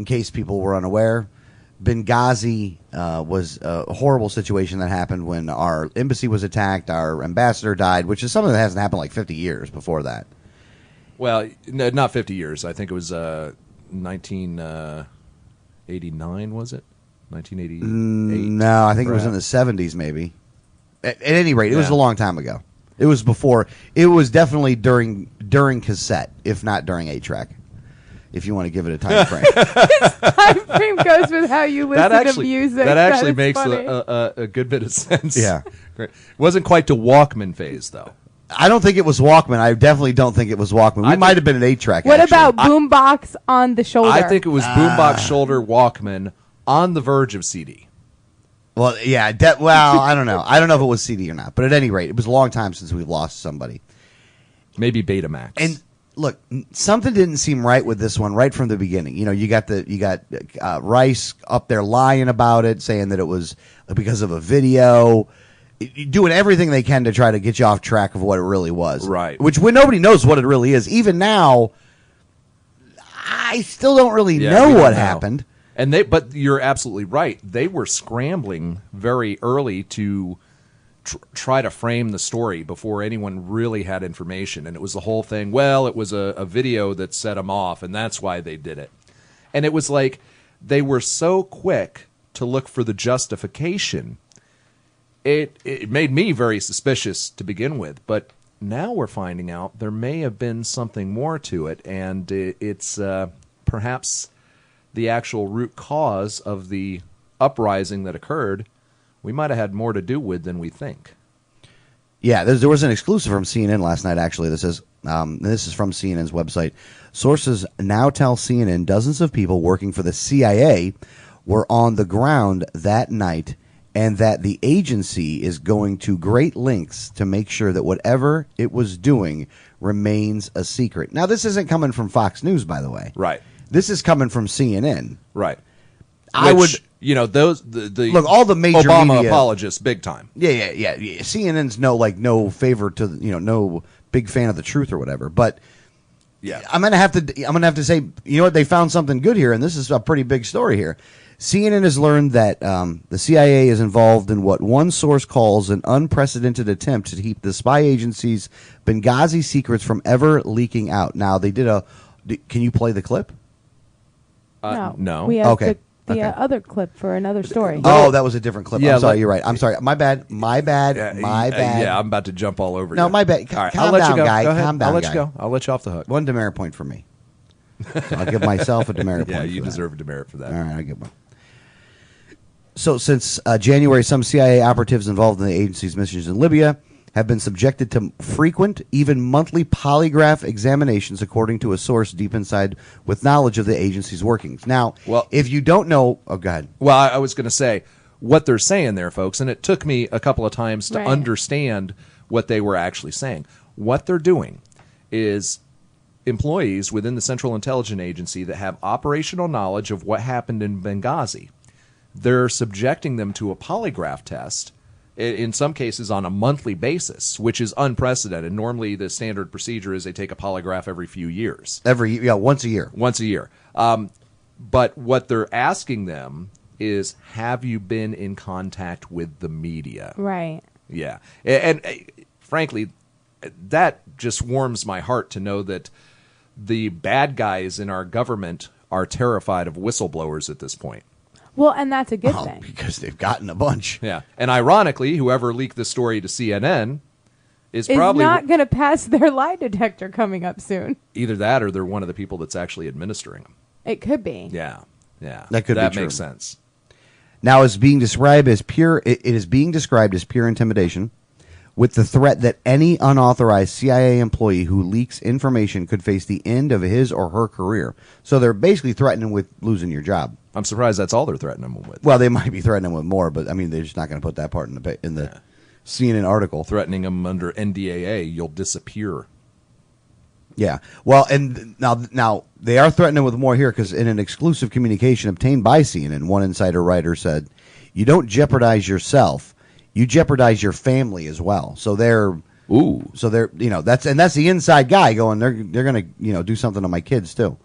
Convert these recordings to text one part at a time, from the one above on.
in case people were unaware, Benghazi was a horrible situation that happened when our embassy was attacked. Our ambassador died, which is something that hasn't happened like 50 years before that. Well, no, not 50 years. I think it was 1989, was it? 1988? No, I think it was in the 70s, maybe. At any rate, it was a long time ago. It was before. It was definitely during cassette, if not during 8-track. If you want to give it a time frame. Time frame goes with how you listen to music. That actually is makes funny. a good bit of sense. Yeah. Great. Wasn't quite to Walkman phase, though. I don't think it was Walkman. I definitely don't think it was Walkman. We might have been an 8-track. What actually. about boombox on the shoulder? I think it was boombox shoulder Walkman on the verge of CD. Well, yeah. Well, I don't know. I don't know if it was CD or not. But at any rate, it was a long time since we've lost somebody. Maybe Betamax. And look, something didn't seem right with this one right from the beginning. You know, you got Rice up there lying about it, saying that it was because of a video, doing everything they can to try to get you off track of what it really was. Right. Which when nobody knows what it really is. Even now, I still don't really know what happened. But you're absolutely right. They were scrambling very early to try to frame the story before anyone really had information. And it was the whole thing, well, it was a video that set them off, and that's why they did it. And it was like they were so quick to look for the justification. It made me very suspicious to begin with. But now we're finding out there may have been something more to it, and it's perhaps the actual root cause of the uprising that occurred. We might have had more to do with than we think. Yeah, there was an exclusive from CNN last night, actually, that says, this is from CNN's website, sources now tell CNN dozens of people working for the CIA were on the ground that night and that the agency is going to great lengths to make sure that whatever it was doing remains a secret. Now, this isn't coming from Fox News, by the way. Right. This is coming from CNN. Right. I would, look, all the major Obama media, apologists, big time. Yeah. CNN's no favor to, no big fan of the truth or whatever. But yeah, I'm gonna have to say, you know what, they found something good here, and this is a pretty big story here. CNN has learned that the CIA is involved in what one source calls an unprecedented attempt to keep the spy agency's Benghazi secrets from ever leaking out. Now, they did can you play the clip? No. We have Okay. the other clip for another story. Oh, that was a different clip. Yeah, I'm sorry, you're right. I'm sorry. My bad. My bad. Yeah, I'm about to jump all over you. No, my bad. All right, Calm I'll let down, you go. guy. Go ahead. Calm down, I'll let guy. you go. I'll let you off the hook. One demerit point for me. So I'll give myself a demerit point. Yeah, you for that. deserve a demerit for that. All right, I'll give one. So since January, some CIA operatives involved in the agency's missions in Libya have been subjected to frequent, even monthly polygraph examinations, according to a source deep inside with knowledge of the agency's workings. Now, if you don't know... Oh, go ahead. Well, I was going to say, what they're saying there, folks, and it took me a couple of times to Right. understand what they were actually saying. What they're doing is employees within the Central Intelligence Agency that have operational knowledge of what happened in Benghazi, they're subjecting them to a polygraph test, in some cases on a monthly basis, which is unprecedented. Normally, the standard procedure is they take a polygraph every few years. Once a year. Once a year. But what they're asking them is, have you been in contact with the media? Right. Yeah. And frankly, that just warms my heart to know that the bad guys in our government are terrified of whistleblowers at this point. Well, and that's a good thing. Because they've gotten a bunch. Yeah. And ironically, whoever leaked the story to CNN is probably not going to pass their lie detector coming up soon. either that or they're one of the people that's actually administering them. It could be. Yeah. Yeah. That could be That true. makes sense. Now, it is being described as pure intimidation, with the threat that any unauthorized CIA employee who leaks information could face the end of his or her career. So they're basically threatening with losing your job. I'm surprised that's all they're threatening them with. Well, they might be threatening with more, but I mean, they're just not going to put that part in the CNN article. Threatening them under NDAA, you'll disappear. Yeah. Well, and now they are threatening with more here because in an exclusive communication obtained by CNN, one insider writer said, "You don't jeopardize yourself, you jeopardize your family as well." So they're that's the inside guy going, they're going to do something to my kids too.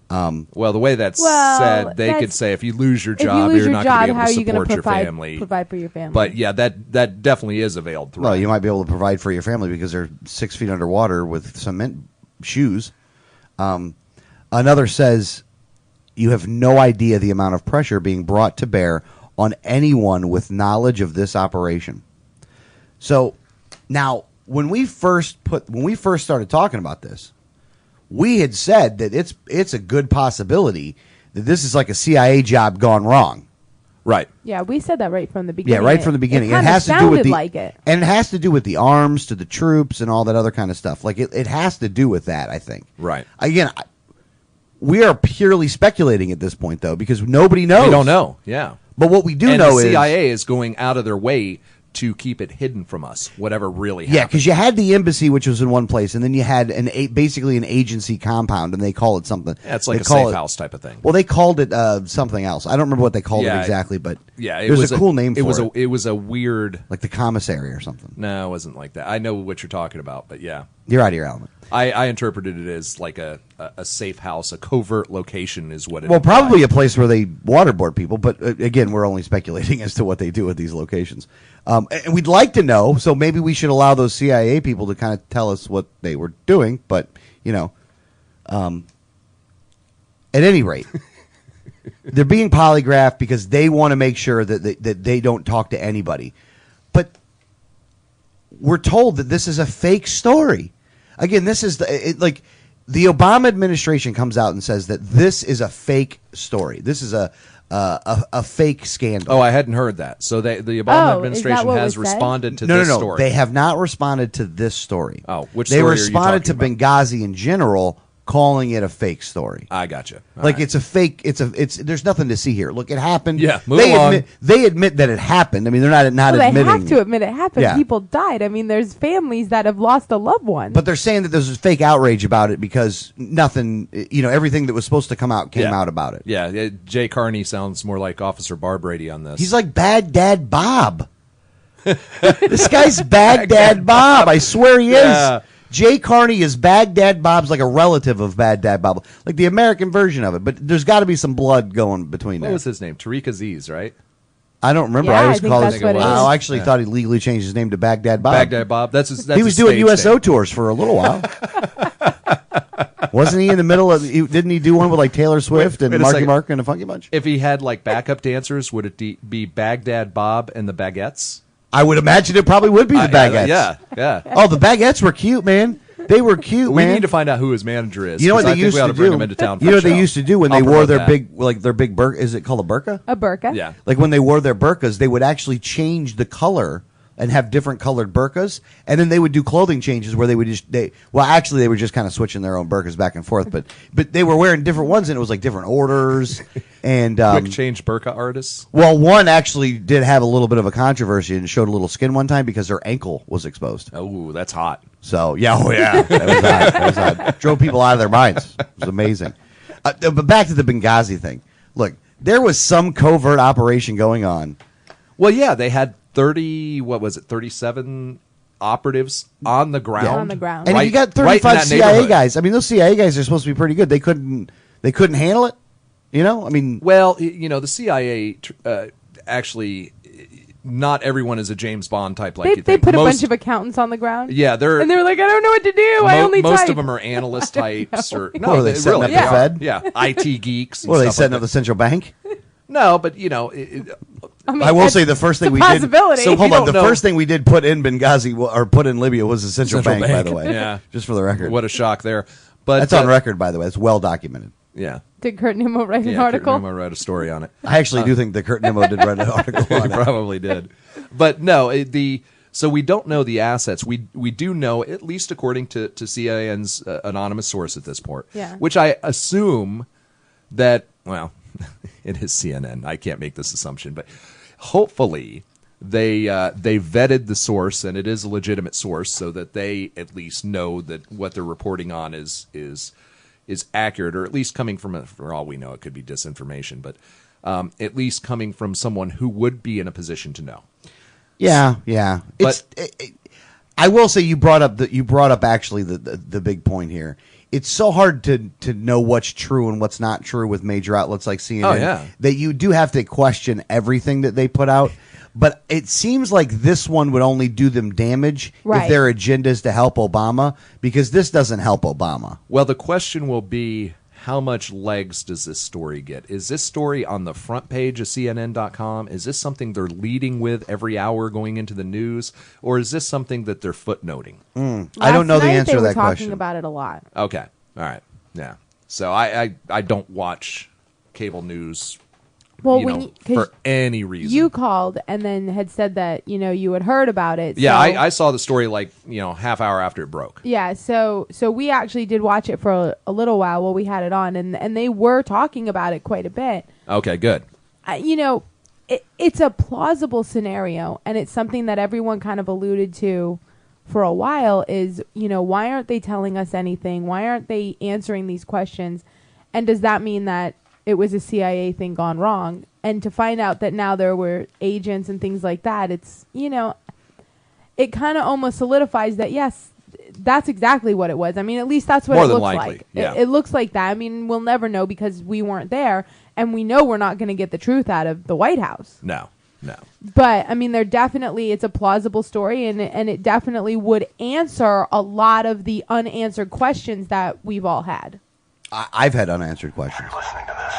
Well, the way that's Well, said, they that's- could say if you lose your If you job, lose you're your not job, going how are to be you able to going to support your family. provide for your family? But yeah, that definitely is a veiled threat. Well, you might be able to provide for your family because they're 6 feet underwater with cement shoes. Another says, you have no idea the amount of pressure being brought to bear on anyone with knowledge of this operation. So now, when we first started talking about this, we had said that it's a good possibility that this is like a CIA job gone wrong. Right. Yeah, we said that right from the beginning. Yeah, right from the beginning. It has to do with the like it. and it has to do with the arms to the troops and all that other kind of stuff. Like it has to do with that, I think. Right. Again, we are purely speculating at this point, though, because nobody knows. We don't know. Yeah. But what we do And know the is CIA is going out of their way to keep it hidden from us, whatever really happened. yeah, because you had the embassy, which was in one place, and then you had basically an agency compound, and they call it something. Yeah, it's like They a call safe it- house type of thing. Well, they called it something else. I don't remember what they called it Yeah, exactly, but Yeah, there's a cool name for it. It was a weird. Like the commissary or something. No, it wasn't like that. I know what you're talking about, but yeah, You're out of your element. I interpreted it as like a safe house, a covert location is what it. Well, implied. probably a place where they waterboard people, but again, we're only speculating as to what they do at these locations. And we'd like to know, so maybe we should allow those CIA people to kind of tell us what they were doing. But at any rate, they're being polygraphed because they want to make sure that they don't talk to anybody. But we're told that this is a fake story. Again, this is the Obama administration comes out and says that this is a fake story. This is a fake scandal. Oh, I hadn't heard that. So the Obama Oh, is that administration what has was said? responded to No, this no. story. They have not responded to this story. Oh, which they story are you responded to talking Benghazi in general, calling it a fake story. I gotcha. All Like right. it's a fake. It's there's nothing to see here. Look, it happened. Yeah, move they along. admit that it happened. I mean, they're not Well, admitting. they have to admit it happened. Yeah. People died. I mean, there's families that have lost a loved one. But they're saying that there's this fake outrage about it because nothing, everything that was supposed to come out came out about it. Yeah, Jay Carney sounds more like Officer Barb Brady on this. He's like Baghdad Bob. This guy's Baghdad Bob. I swear he Yeah. is. Jay Carney is Baghdad Bob's like a relative of Baghdad Bob, like the American version of it. But there's got to be some blood going between what there. was his name? Tariq Aziz, right? I don't remember. Yeah, I I always think called that's his. what it is. I actually Yeah. thought he legally changed his name to Baghdad Bob. Baghdad Bob. That's his He was his doing stage USO name. tours for a little while. Wasn't he in the middle of? Didn't he do one with like Taylor Swift and wait a Marky second. Mark and a Funky Bunch? If he had like backup dancers, would it be Baghdad Bob and the Baguettes? I would imagine it probably would be the Baguettes. Yeah. Oh, the Baguettes were cute, man. They were cute, We man. need to find out who his manager is. You know what 'cause I they think used we ought to bring do? him into town for You know the what they show. used to do when I'll they wore promote their that. big burqa? Is it called a burqa? a burqa. Yeah. Like when they wore their burqas, they would actually change the color and have different colored burqas, and then they would do clothing changes where they would they were just kind of switching their own burqas back and forth, but they were wearing different ones, and it was like different orders. And Quick change burqa artists. well, one actually did have a little bit of a controversy and showed a little skin one time because her ankle was exposed. Oh, that's hot. So that was hot. That was hot. Drove people out of their minds. It was amazing. But back to the Benghazi thing. Look, there was some covert operation going on. Well, yeah, they had 37 operatives on the ground. On the ground. And Right- if you got right in 35 that CIA neighborhood. guys, I mean, those CIA guys are supposed to be pretty good. They couldn't handle it. I mean, Well, the CIA actually, not everyone is a James Bond type like you They think. put a Most- bunch of accountants on the ground. Yeah, they're And they were like, I don't know what to do. I only most type. of them are analyst types or no, What are they setting really, up the they are. Fed? Yeah, IT geeks. And what are they stuff setting like up the central bank? that. No, but I mean, I will it's- say the first thing it's we a possibility. did. So hold We on, the don't know- first thing we did put in Benghazi or put in Libya was the central bank, by the way. Yeah. Just for the record. What a shock there. But That's on record, by the way. It's well documented. Yeah. Did Kurt Nimmo write an Yeah, article? I'm gonna write a story on it. I actually do think that Kurt Nimmo did write an article He on it. probably did. But no, so we don't know the assets. We do know, at least according to CIN's anonymous source at this point, Yeah. which I assume that, well, it is CNN. I can't make this assumption, but hopefully they vetted the source and it is a legitimate source, so that they at least know that what they're reporting on is accurate, or at least coming from for all we know, it could be disinformation, but at least coming from someone who would be in a position to know. Yeah. But- I will say you brought up actually the big point here. it's so hard to know what's true and what's not true with major outlets like CNN. Oh, yeah. That you do have to question everything that they put out. But it seems like this one would only do them damage if their agenda is to help Obama, because this doesn't help Obama. Well, the question will be, how much legs does this story get? Is this story on the front page of CNN.com? Is this something they're leading with every hour going into the news? Or is this something that they're footnoting? I don't know the answer to that question. They were talking about it a lot. Okay. All right. Yeah. So I don't watch cable news for any reason. You called and then had said that, you had heard about it. Yeah, so, I saw the story half hour after it broke. Yeah, so we actually did watch it for a little while while we had it on, and they were talking about it quite a bit. Okay, good. It's a plausible scenario, and it's something that everyone kind of alluded to for a while is, why aren't they telling us anything? Why aren't they answering these questions? And does that mean that it was a CIA thing gone wrong? And to find out that now there were agents and things like that, it's, it kind of almost solidifies that, yes, that's exactly what it was. I mean, at least that's what More it than looks likely, like. yeah. It looks like that. I mean, we'll never know because we weren't there, and we know we're not going to get the truth out of the White House. No. But, I mean, it's a plausible story, and it definitely would answer a lot of the unanswered questions that we've all had. I've had unanswered questions. Listening to this.